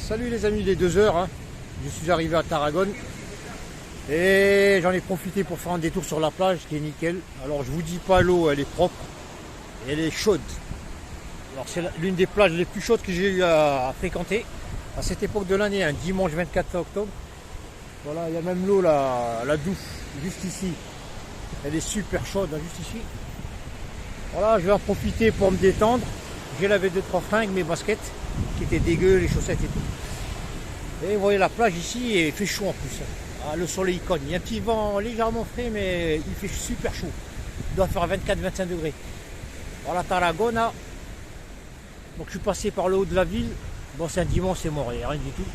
Salut les amis, les 2 heures, hein. Je suis arrivé à Tarragone et j'en ai profité pour faire un détour sur la plage qui est nickel. Alors je vous dis pas, l'eau elle est propre et elle est chaude. Alors c'est l'une des plages les plus chaudes que j'ai eu à fréquenter à cette époque de l'année, un dimanche 24 octobre. Voilà, il y a même l'eau, la douche juste ici. Elle est super chaude, hein, juste ici. Voilà, je vais en profiter pour me détendre. J'ai lavé 2-3 fringues, mes baskets qui étaient dégueu, les chaussettes et tout. Et vous voyez la plage ici, et il fait chaud en plus. Ah, le soleil cogne. Il y a un petit vent légèrement frais, mais il fait super chaud. Il doit faire 24-25 degrés. Voilà Tarragona. Donc je suis passé par le haut de la ville. Bon, c'est un dimanche, c'est mort, il n'y a rien du tout.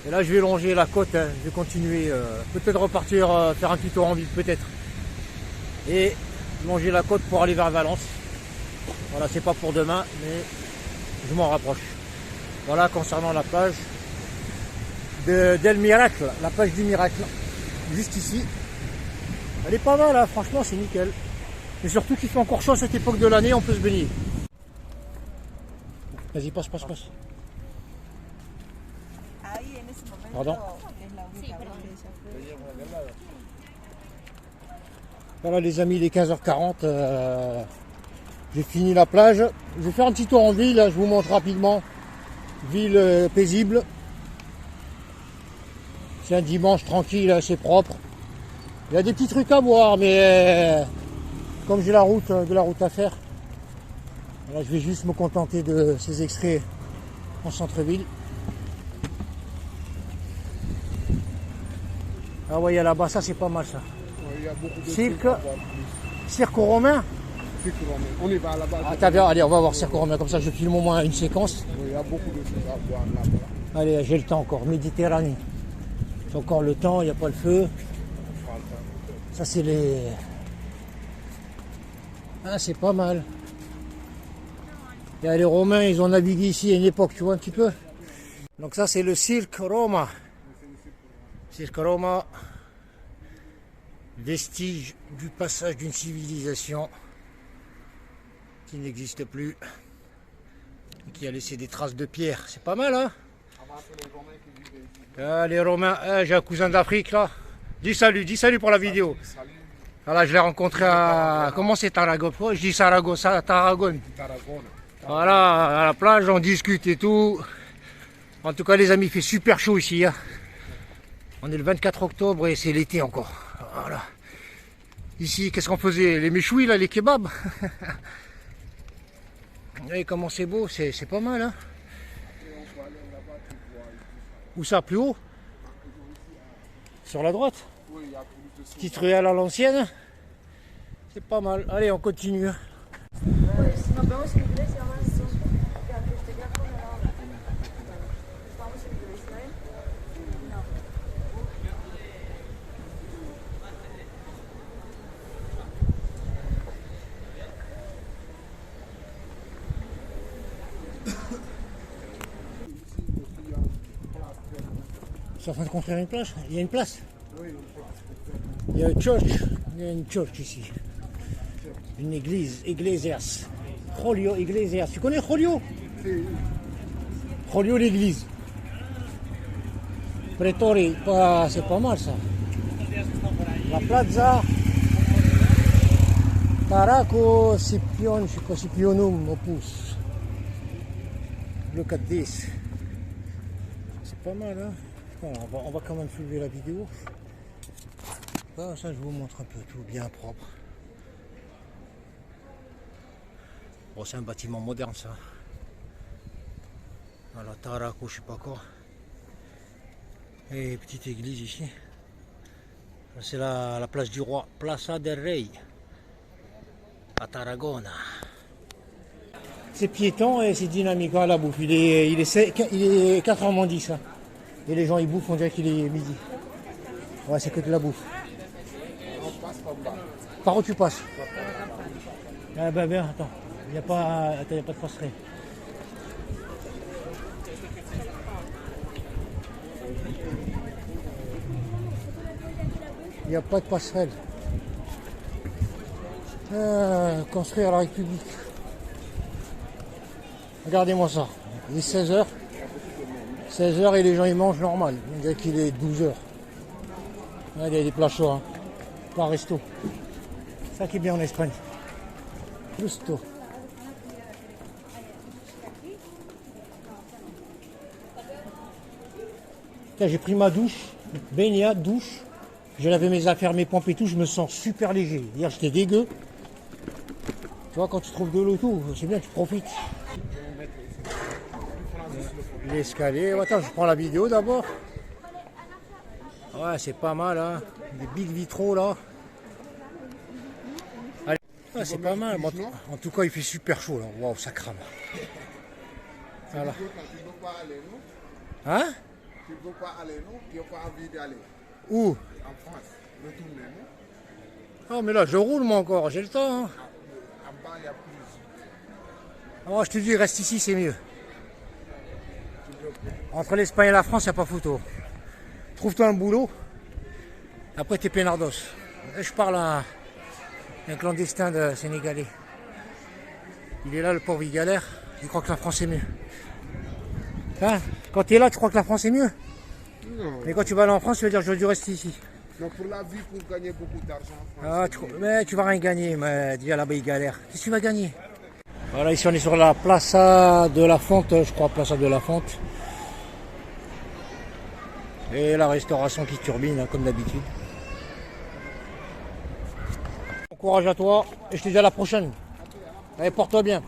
Et là, je vais longer la côte. Hein. Je vais continuer. Peut-être repartir faire un petit tour en ville, peut-être. Et longer la côte pour aller vers Valence. Voilà, c'est pas pour demain, mais je m'en rapproche. Voilà, concernant la plage d'El Miracle, la plage du Miracle, juste ici. Elle est pas mal, hein, franchement, c'est nickel. Mais surtout qu'il fait encore chaud à cette époque de l'année, on peut se baigner. Vas-y, passe. Pardon. Voilà les amis, il est 15h40. J'ai fini la plage. Je vais faire un petit tour en ville, je vous montre rapidement. Ville paisible. C'est un dimanche tranquille, assez propre. Il y a des petits trucs à voir, mais comme j'ai de la route à faire, alors je vais juste me contenter de ces extraits en centre-ville. Ah ouais, il y a là-bas, ça c'est pas mal ça. Ouais, il y a beaucoup de Cirque romain. On y va là-bas. Attends, allez, on va voir cirque romain, comme ça je filme au moins une séquence. Oui, il y a beaucoup de choses à voir là-bas. Allez, j'ai le temps encore. Méditerranée. J'ai encore le temps, il n'y a pas le feu. Ça c'est les... Ah, c'est pas mal. Il y a les Romains, ils ont navigué ici à une époque, tu vois un petit peu. Donc ça c'est le Cirque Roma. Cirque Roma. Vestige du passage d'une civilisation qui n'existe plus. Qui a laissé des traces de pierre. C'est pas mal, hein? Ah, les Romains, j'ai un cousin d'Afrique là. Dis salut pour la vidéo. Voilà, je l'ai rencontré à... Comment c'est Tarragone? Je dis Saragossa, Tarragone. Voilà, à la plage, on discute et tout. En tout cas, les amis, il fait super chaud ici. Hein. On est le 24 octobre et c'est l'été encore. Voilà. Ici, qu'est-ce qu'on faisait? Les méchouis, là, les kebabs. Vous voyez comment c'est beau, c'est pas mal. Hein. Où ça, plus haut? Sur la droite? Petite ruelle à l'ancienne. C'est pas mal. Allez, on continue. C'est en train de construire une plage. Il y a une place. Il y a une church. Il y a une church ici. Une église. Iglesias. Julio Iglesias. Tu connais Julio? Julio l'église. Pretori. C'est pas mal ça. La plaza. Taraco Scipionum Opus. Look at this. C'est pas mal, hein? On va quand même filmer la vidéo. Ah, ça, je vous montre un peu tout bien propre. Bon, c'est un bâtiment moderne, ça. Voilà, Taraco, je sais pas quoi. Et petite église ici. C'est la place du roi, Plaza del Rey, à Tarragona. C'est piéton et c'est dynamique, hein, la bouffe. Il est 4h-10 ça. Et les gens ils bouffent, on dirait qu'il est midi. Ouais, c'est que de la bouffe. Par où tu passes? Ah ben bien, attends. Il n'y a pas de passerelle. Il n'y a pas de passerelle. Construire la République. Regardez-moi ça. Il est 16h. 16h et les gens ils mangent normal. On dirait qu'il est 12h. Ouais, il y a des plats chauds, hein. Pas resto. Ça qui est bien en Espagne. Justo. J'ai pris ma douche, baignade, douche. J'ai lavé mes affaires, mes pompes et tout. Je me sens super léger. Hier j'étais dégueu. Tu vois, quand tu trouves de l'eau tout, c'est bien, tu profites. L'escalier. Attends, je prends la vidéo d'abord. Ouais, c'est pas mal, hein. Des big vitraux là. Allez. Ouais, c'est pas mal. En tout cas, il fait super chaud là. Waouh, ça crame. Voilà. Hein? Tu ne peux pas aller, non? Tu n'as pas envie d'aller. Où? En France. Retourner, non? Oh, mais là, je roule moi encore, j'ai le temps. Hein. En bas, il y a plus. Oh, je te dis, reste ici, c'est mieux. Entre l'Espagne et la France, il n'y a pas photo. Trouve-toi un boulot. Après, t'es peinardos. Je parle à un clandestin de Sénégalais. Il est là, le pauvre, il galère. Il croit que la France est mieux. Hein? Quand tu es là, tu crois que la France est mieux? Non. Mais quand tu vas aller en France, tu vas dire, j'aurais dû rester ici. Non, pour la vie, pour gagner beaucoup d'argent en Ah, France. mais tu vas rien gagner, mais déjà là-bas, il galère. Qu'est-ce que tu vas gagner? Voilà, ici, on est sur la Plaza de la Fonte, je crois, Plaza de la Fonte. Et la restauration qui turbine, hein, comme d'habitude. Bon courage à toi, et je te dis à la prochaine. Allez, porte-toi bien.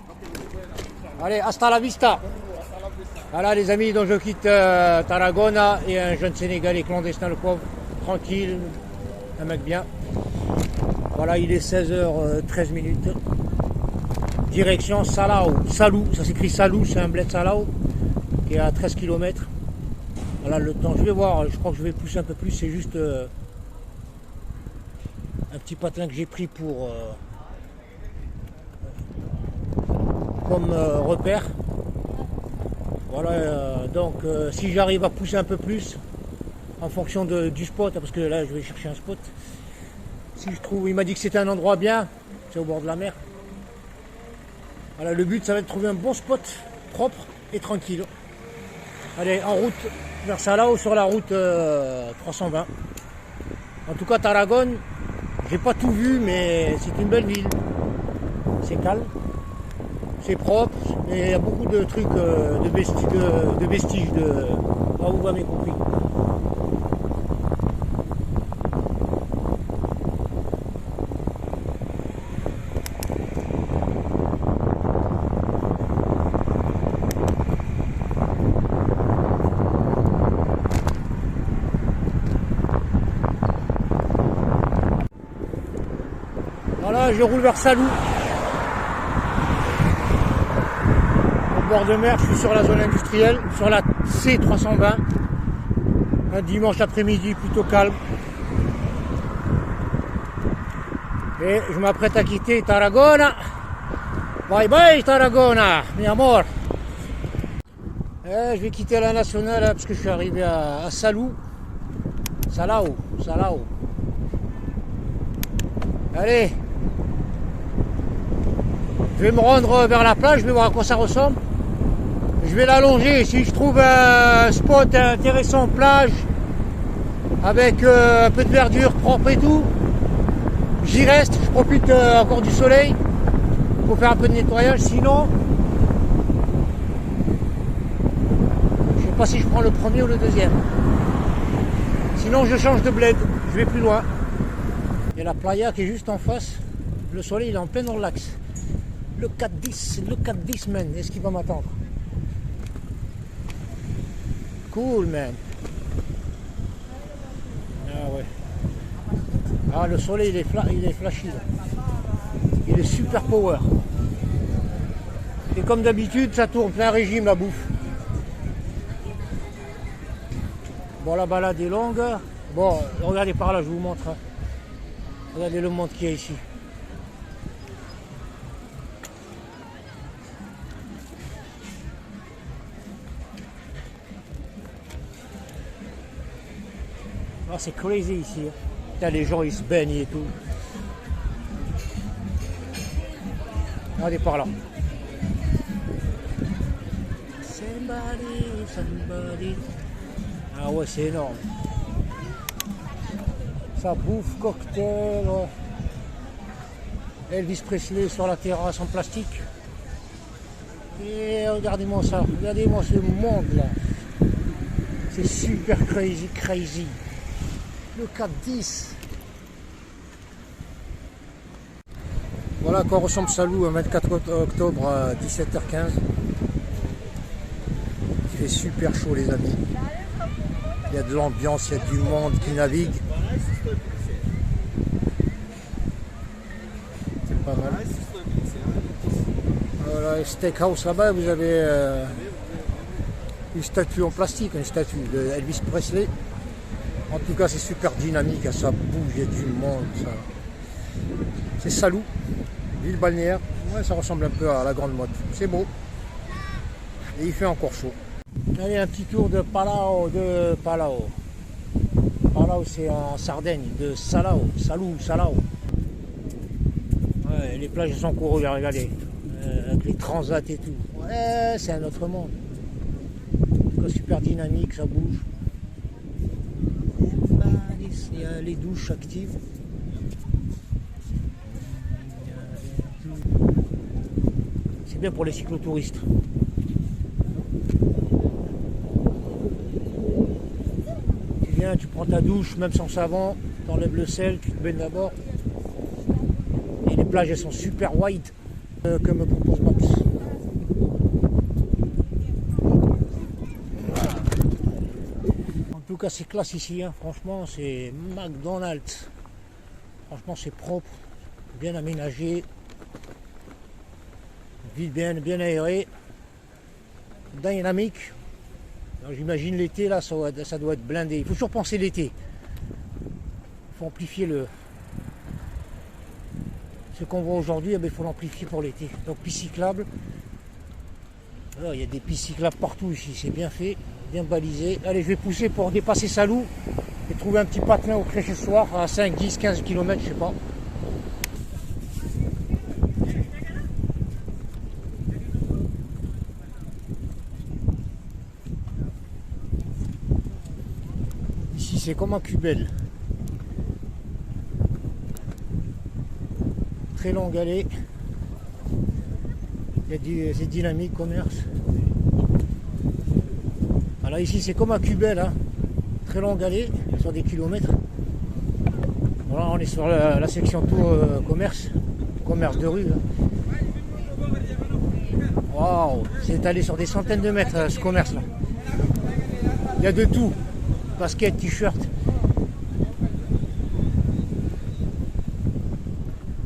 Allez, hasta la vista. Voilà les amis, donc je quitte Tarragona et un jeune Sénégalais clandestin, le pauvre, tranquille, un mec bien. Voilà, il est 16h13 minutes. Direction Salou, ça s'écrit Salou, c'est un bled Salou qui est à 13 km. Voilà le temps, je vais voir, je crois que je vais pousser un peu plus, c'est juste un petit patelin que j'ai pris pour comme repère. Voilà, donc si j'arrive à pousser un peu plus en fonction du spot, parce que là je vais chercher un spot. Si je trouve, il m'a dit que c'était un endroit bien, c'est au bord de la mer. Voilà, le but ça va être de trouver un bon spot, propre et tranquille. Allez, en route vers Salou sur la route 320. En tout cas, Tarragone, j'ai pas tout vu, mais c'est une belle ville. C'est calme, c'est propre, mais il y a beaucoup de trucs, de vestiges de. Ah, vous m'avez compris. Voilà, je roule vers Salou. Au bord de mer, je suis sur la zone industrielle, sur la C320. Un dimanche après-midi plutôt calme. Et je m'apprête à quitter Tarragona. Bye bye Tarragona, mi amor. Et je vais quitter la nationale là, parce que je suis arrivé à Salou. Salou. Allez. Je vais me rendre vers la plage, je vais voir à quoi ça ressemble. Je vais l'allonger. Si je trouve un spot intéressant, plage, avec un peu de verdure propre et tout, j'y reste. Je profite encore du soleil pour faire un peu de nettoyage. Sinon, je sais pas si je prends le premier ou le deuxième. Sinon, je change de bled. Je vais plus loin. Il y a la playa qui est juste en face. Le soleil il est en plein relax. Le 4-10, man. Est-ce qu'il va m'attendre? Cool, man. Ah ouais. Ah, le soleil, il est flashy, là. Il est super power. Et comme d'habitude, ça tourne plein régime, la bouffe. Bon, la balade est longue. Bon, regardez par là, je vous montre. Hein. Regardez le monde qu'il y a ici. Ah, c'est crazy ici. Hein. Les gens ils se baignent et tout. Regardez par là. somebody. Ah ouais, c'est énorme. Ça bouffe, cocktail. Ouais. Elvis Presley sur la terrasse en plastique. Et regardez-moi ça, regardez-moi ce monde là. C'est super crazy. Le 4-10. Voilà à quoi ressemble Salou un 24 octobre à 17h15. Il fait super chaud les amis. Il y a de l'ambiance, il y a du monde qui navigue. C'est pas mal. Voilà, Steakhouse là-bas, vous avez une statue en plastique, une statue de Elvis Presley. En tout cas, c'est super dynamique, ça bouge, il y a du monde. C'est Salou, ville balnéaire. Ouais, ça ressemble un peu à la Grande Motte. C'est beau. Et il fait encore chaud. Allez, un petit tour de Palau. Palau, c'est en Sardaigne, de Salou. Ouais, les plages sont courues, regardez. Avec les transats et tout. Ouais, c'est un autre monde. En tout cas, super dynamique, ça bouge. Il y a les douches actives. C'est bien pour les cyclotouristes. Tu viens, tu prends ta douche, même sans savon, tu enlèves le sel, tu te baignes d'abord. Et les plages, elles sont super wide, comme me propose Maps. En tout cas, c'est classe ici, hein. Franchement, c'est McDonald's. Franchement, c'est propre, bien aménagé, ville bien aérée, dynamique. J'imagine l'été, là, ça doit être blindé. Il faut toujours penser l'été. Il faut amplifier ce qu'on voit aujourd'hui, il faut l'amplifier pour l'été. Donc, pistes cyclables. Alors, il y a des pistes cyclables partout ici, c'est bien fait, bien balisé. Allez, je vais pousser pour dépasser Salou et trouver un petit patelin au crêcher soir à 5, 10, 15 km, je sais pas. Ici, c'est comme un Cubel. Très longue allée. C'est dynamique, commerce. Alors ici c'est comme à Cubel, hein. Très longue allée, sur des kilomètres. Voilà, on est sur la section tour commerce de rue. Waouh, c'est étalé sur des centaines de mètres ce commerce là. Il y a de tout, basket, t-shirt.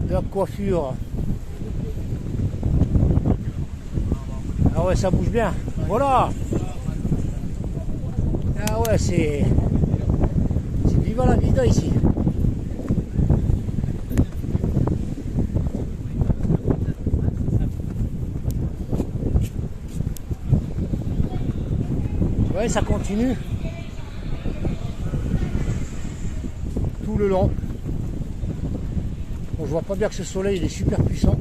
De la coiffure. Ah ouais, ça bouge bien. Voilà. Ah ouais, c'est viva la vida ici. Ouais, ça continue tout le long. Bon, je vois pas bien que ce soleil il est super puissant.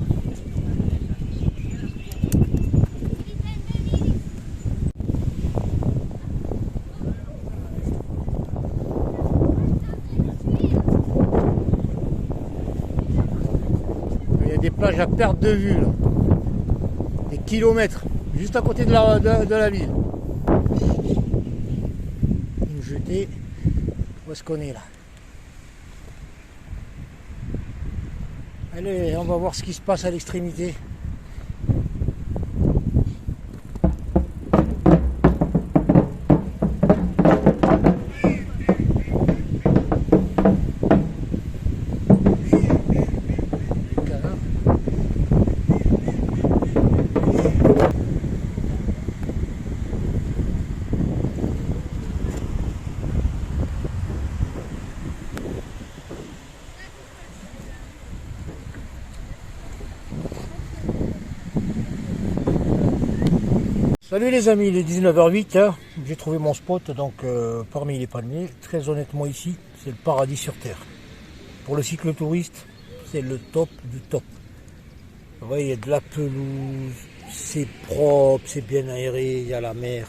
Des plages à perte de vue, là. Des kilomètres, juste à côté de la ville. Une jetée, où est-ce qu'on est là? Allez, on va voir ce qui se passe à l'extrémité. Salut les amis, il est 19h08, hein. J'ai trouvé mon spot, donc parmi les palmiers. Très honnêtement ici, c'est le paradis sur terre. Pour le cyclotouriste, c'est le top du top. Vous voyez, il y a de la pelouse, c'est propre, c'est bien aéré, il y a la mer.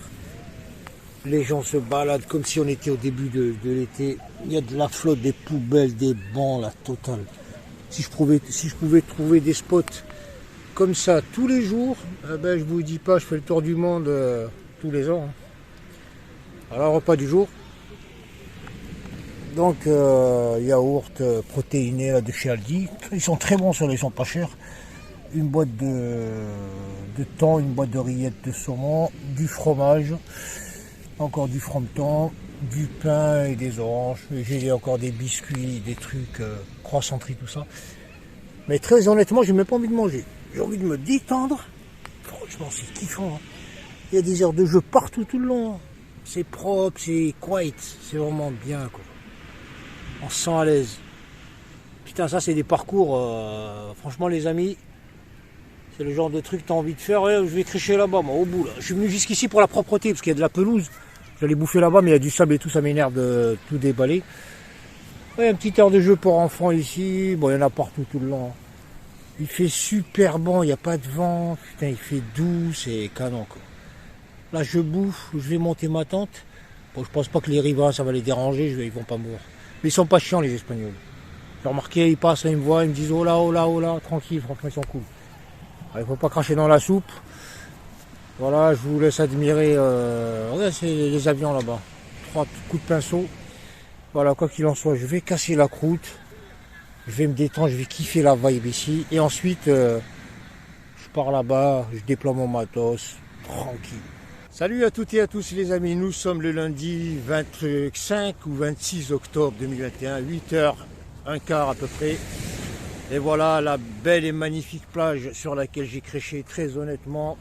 Les gens se baladent comme si on était au début de l'été. Il y a de la flotte, des poubelles, des bancs, la totale. Si je pouvais trouver des spots comme ça tous les jours, je vous dis pas, je fais le tour du monde tous les ans. Alors, repas du jour. Donc, yaourt protéiné là, de chez Aldi. Ils sont très bons, ceux-là, ils sont pas chers. Une boîte de thon, une boîte de rillettes de saumon, du fromage, encore du frometon, du pain et des oranges. J'ai encore des biscuits, des trucs, croissanterie, tout ça. Mais très honnêtement, j'ai même pas envie de manger. J'ai envie de me détendre. Franchement, c'est kiffant. Hein. Il y a des heures de jeu partout tout le long. Hein. C'est propre, c'est quiet, c'est vraiment bien, quoi. On se sent à l'aise. Putain, ça c'est des parcours, franchement les amis, c'est le genre de truc que tu as envie de faire. Ouais, je vais crécher là-bas, moi, au bout. Là. Je suis venu jusqu'ici pour la propreté, parce qu'il y a de la pelouse. J'allais bouffer là-bas, mais il y a du sable et tout, ça m'énerve de tout déballer. Ouais, une petite heure de jeu pour enfants ici. Bon, il y en a partout tout le long. Il fait super bon, il n'y a pas de vent. Putain, il fait doux, c'est canon, quoi. Là, je bouffe, je vais monter ma tente. Bon, je pense pas que les riverains, ça va les déranger, ils vont pas mourir. Mais ils sont pas chiants, les Espagnols. J'ai remarqué, ils passent, ils me voient, ils me disent oh là, tranquille, franchement, ils sont cool. Il faut pas cracher dans la soupe. Voilà, je vous laisse admirer. Regardez, c'est les avions là-bas. 3 coups de pinceau. Voilà, quoi qu'il en soit, je vais casser la croûte. Je vais me détendre, je vais kiffer la vibe ici. Et ensuite, je pars là-bas, je déploie mon matos, tranquille. Salut à toutes et à tous les amis, nous sommes le lundi 25 ou 26 octobre 2021, 8h15 à peu près. Et voilà la belle et magnifique plage sur laquelle j'ai créché, très honnêtement.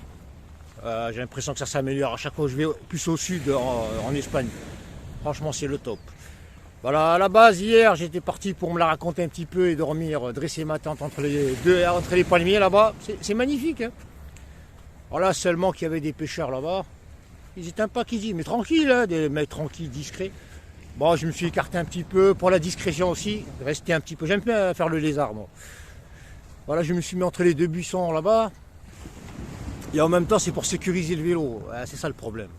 J'ai l'impression que ça s'améliore à chaque fois que je vais plus au sud en Espagne. Franchement c'est le top. Voilà, à la base hier j'étais parti pour me la raconter un petit peu et dormir, dresser ma tente entre les palmiers là-bas. C'est magnifique. Hein. Voilà seulement qu'il y avait des pêcheurs là-bas. Ils étaient un peu qui disent, mais tranquille, hein, des mecs tranquilles, discrets. Bon, je me suis écarté un petit peu pour la discrétion aussi, rester un petit peu. J'aime bien faire le lézard, moi. Voilà, je me suis mis entre les deux buissons là-bas. Et en même temps, c'est pour sécuriser le vélo. Ouais, c'est ça le problème.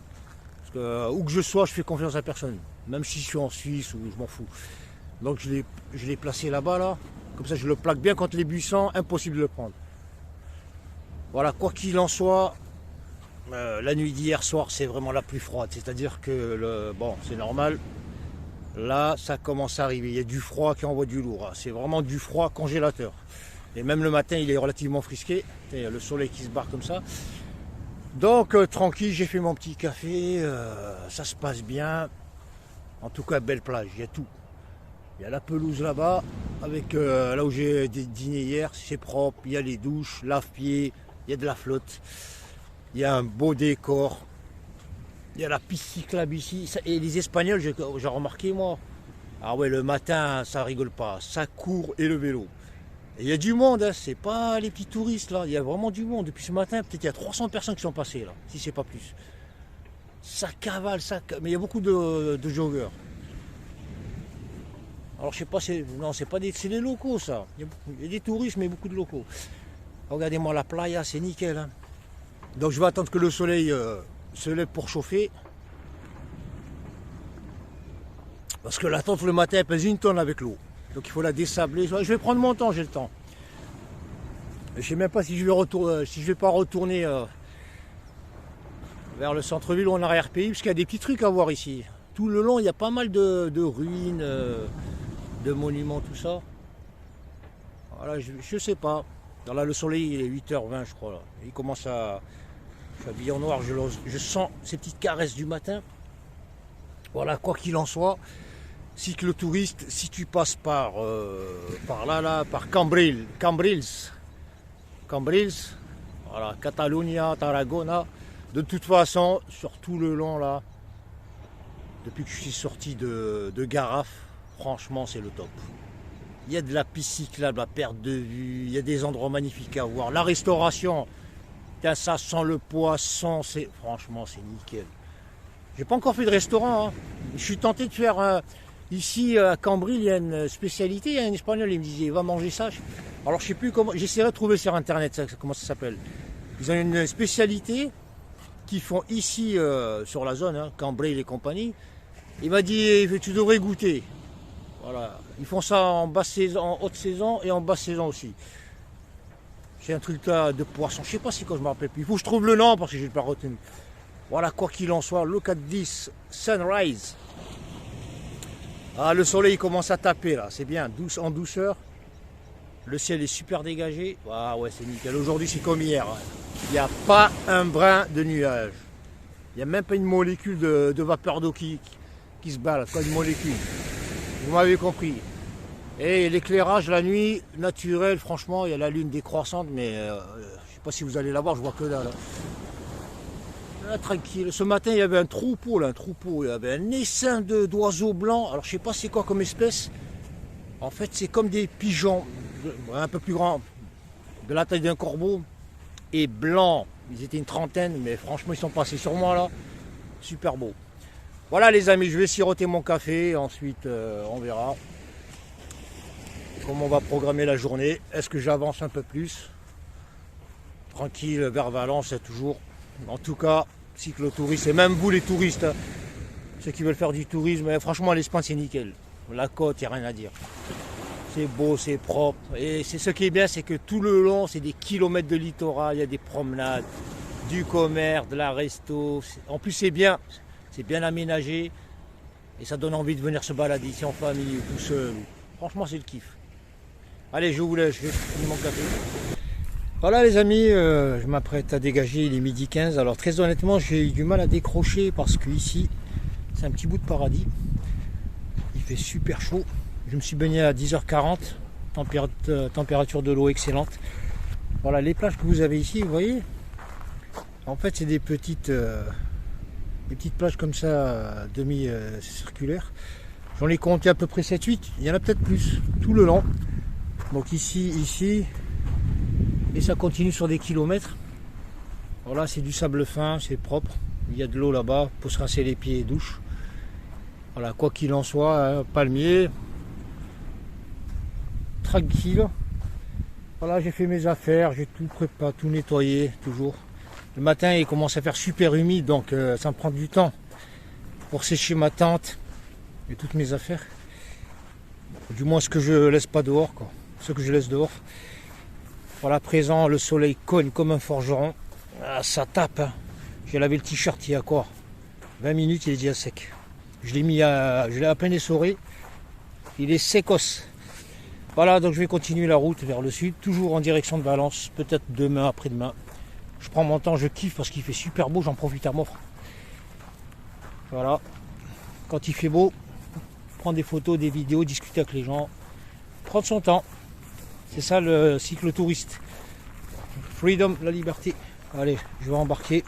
Parce que où que je sois, je fais confiance à personne. Même si je suis en Suisse ou je m'en fous. Donc je l'ai placé là-bas, là. Comme ça, je le plaque bien contre les buissons, impossible de le prendre. Voilà, quoi qu'il en soit. La nuit d'hier soir, c'est vraiment la plus froide. C'est-à-dire que, bon, c'est normal. Là, ça commence à arriver. Il y a du froid qui envoie du lourd. C'est vraiment du froid congélateur. Et même le matin, il est relativement frisqué. Il y a le soleil qui se barre comme ça. Donc, tranquille, j'ai fait mon petit café. Ça se passe bien. En tout cas, belle plage. Il y a tout. Il y a la pelouse là-bas. Avec là où j'ai dîné hier. C'est propre. Il y a les douches, lave-pieds. Il y a de la flotte. Il y a un beau décor. Il y a la piste cyclable ici. Et les Espagnols, j'ai remarqué moi. Ah ouais, le matin, ça rigole pas. Ça court et le vélo. Et il y a du monde, hein. C'est pas les petits touristes là. Il y a vraiment du monde. Depuis ce matin, peut-être il y a 300 personnes qui sont passées là, si c'est pas plus. Ça cavale, mais il y a beaucoup de joggeurs. Alors je sais pas, non, c'est pas c'est des locaux ça. Il y a des touristes, mais beaucoup de locaux. Regardez-moi la playa, c'est nickel. Hein. Donc je vais attendre que le soleil se lève pour chauffer. Parce que la tente le matin elle pèse 1 tonne avec l'eau. Donc il faut la désabler. Je vais prendre mon temps, j'ai le temps. Je ne sais même pas si je vais pas retourner vers le centre-ville ou en arrière-pays, parce qu'il y a des petits trucs à voir ici. Tout le long, il y a pas mal de ruines, de monuments, tout ça. Voilà, je sais pas. Alors là, le soleil, il est 8h20, je crois. Là. Il commence à... Je suis habillé en noir, je sens ces petites caresses du matin. Voilà, quoi qu'il en soit, cyclotouriste, si tu passes par là, par Cambrils, voilà, Catalunya, Tarragona, de toute façon, sur tout le long là, depuis que je suis sorti de Garraf, franchement c'est le top. Il y a de la piste cyclable à perte de vue, il y a des endroits magnifiques à voir. La restauration, ça sent le poisson, franchement c'est nickel. J'ai pas encore fait de restaurant, hein. Je suis tenté de faire ici à Cambrils, il y a une spécialité, il y a un espagnol, il me disait va manger ça. Alors je sais plus comment, j'essaierai de trouver sur internet comment ça s'appelle. Ils ont une spécialité qu'ils font ici sur la zone, hein, Cambrai et compagnie. Il m'a dit, tu devrais goûter. Voilà. Ils font ça en basse saison, en haute saison et en basse saison aussi. C'est un truc là de poisson. Je sais pas si quand je me rappelle plus. Il faut que je trouve le nom parce que je n'ai pas retenu. Voilà, quoi qu'il en soit, look at this sunrise. Ah, le soleil commence à taper là, c'est bien, en douceur. Le ciel est super dégagé. Ah ouais, c'est nickel. Aujourd'hui, c'est comme hier. Il n'y a pas un brin de nuage. Il n'y a même pas une molécule de vapeur d'eau qui se balade, pas une molécule. Vous m'avez compris. Et l'éclairage la nuit, naturel, franchement, il y a la lune décroissante, mais je ne sais pas si vous allez la voir, je vois que là. Là, tranquille. Ce matin, il y avait un troupeau, il y avait un essaim d'oiseaux blancs. Alors, je ne sais pas c'est quoi comme espèce. En fait, c'est comme des pigeons, un peu plus grands, de la taille d'un corbeau, et blancs. Ils étaient une trentaine, mais franchement, ils sont passés sur moi là. Super beau. Voilà les amis, je vais siroter mon café, ensuite on verra comment on va programmer la journée. Est-ce que j'avance un peu plus? Tranquille vers Valence, toujours. En tout cas, cyclotouristes, et même vous les touristes, hein, ceux qui veulent faire du tourisme, franchement l'Espagne c'est nickel. La côte, il n'y a rien à dire. C'est beau, c'est propre. Et c'est ce qui est bien, c'est que tout le long, c'est des kilomètres de littoral, il y a des promenades, du commerce, de la resto. En plus c'est bien aménagé. Et ça donne envie de venir se balader ici en famille ou tout seul. Franchement c'est le kiff. Allez, je vous laisse, je vais finir mon café. Voilà les amis, je m'apprête à dégager, il est midi 15. Alors très honnêtement, j'ai eu du mal à décrocher parce que ici, c'est un petit bout de paradis. Il fait super chaud. Je me suis baigné à 10h40, température de l'eau excellente. Voilà les plages que vous avez ici, vous voyez. En fait, c'est des petites plages comme ça, demi-circulaires. J'en ai compté à peu près 7-8, il y en a peut-être plus, tout le long. Donc ici, et ça continue sur des kilomètres. Voilà, c'est du sable fin, c'est propre. Il y a de l'eau là-bas pour se rincer les pieds et douche. Voilà, quoi qu'il en soit, hein, palmier, tranquille. Voilà, j'ai fait mes affaires, j'ai tout préparé, tout nettoyé, toujours. Le matin, il commence à faire super humide, donc ça me prend du temps pour sécher ma tente et toutes mes affaires. Du moins ce que je laisse pas dehors, quoi. Ce que je laisse dehors. Voilà, à présent, le soleil cogne comme un forgeron. Ah, ça tape, hein. J'ai lavé le t-shirt il y a quoi 20 minutes, il est déjà sec. Je l'ai à peine essoré. Il est secos. Voilà, donc je vais continuer la route vers le sud, toujours en direction de Valence, peut-être demain, après-demain. Je prends mon temps, je kiffe parce qu'il fait super beau, j'en profite à mort. Voilà. Quand il fait beau, prendre des photos, des vidéos, discuter avec les gens, prendre son temps. C'est ça le cyclotouriste. Freedom, la liberté. Allez, je vais embarquer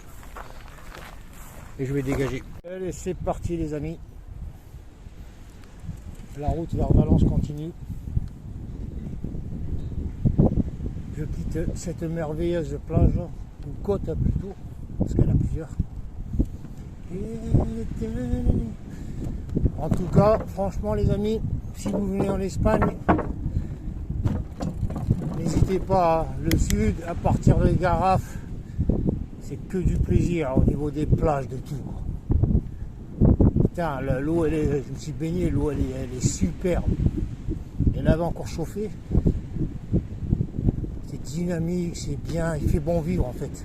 et je vais dégager. Allez, c'est parti les amis. La route vers Valence continue. Je quitte cette merveilleuse plage, une côte plutôt, parce qu'il y en a plusieurs. En tout cas, franchement les amis, si vous venez en Espagne, n'hésitez pas, le sud, à partir de Garraf, c'est que du plaisir au niveau des plages, de tout. Putain, l'eau, je me suis baigné, l'eau elle est superbe. Elle avait encore chauffé. C'est dynamique, c'est bien, il fait bon vivre en fait.